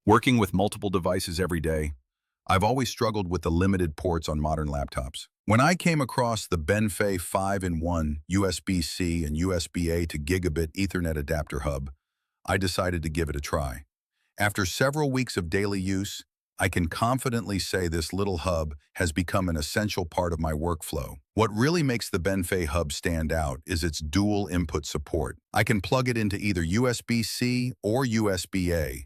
Working with multiple devices every day, I've always struggled with the limited ports on modern laptops. When I came across the BENFEI 5-in-1 USB-C and USB-A to Gigabit Ethernet adapter hub, I decided to give it a try. After several weeks of daily use, I can confidently say this little hub has become an essential part of my workflow. What really makes the BENFEI hub stand out is its dual input support. I can plug it into either USB-C or USB-A,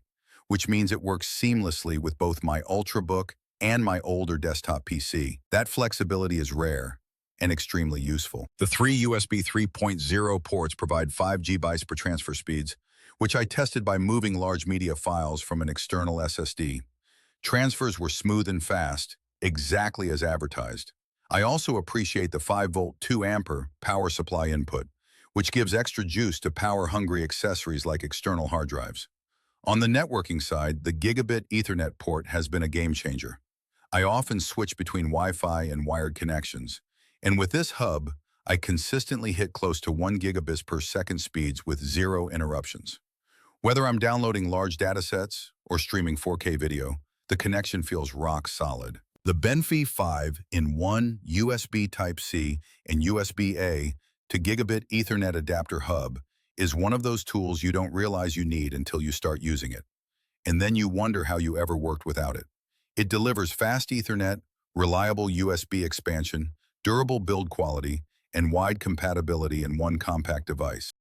which means it works seamlessly with both my Ultrabook and my older desktop PC. That flexibility is rare and extremely useful. The three USB 3.0 ports provide 5 GB per transfer speeds, which I tested by moving large media files from an external SSD. Transfers were smooth and fast, exactly as advertised. I also appreciate the 5-volt 2-ampere power supply input, which gives extra juice to power-hungry accessories like external hard drives. On the networking side, the Gigabit Ethernet port has been a game changer. I often switch between Wi-Fi and wired connections, and with this hub, I consistently hit close to 1 gigabit per second speeds with zero interruptions. Whether I'm downloading large datasets or streaming 4K video, the connection feels rock solid. The BENFEI 5-in-1 USB Type-C and USB-A to Gigabit Ethernet adapter hub is one of those tools you don't realize you need until you start using it. And then you wonder how you ever worked without it. It delivers fast Ethernet, reliable USB expansion, durable build quality, and wide compatibility in one compact device.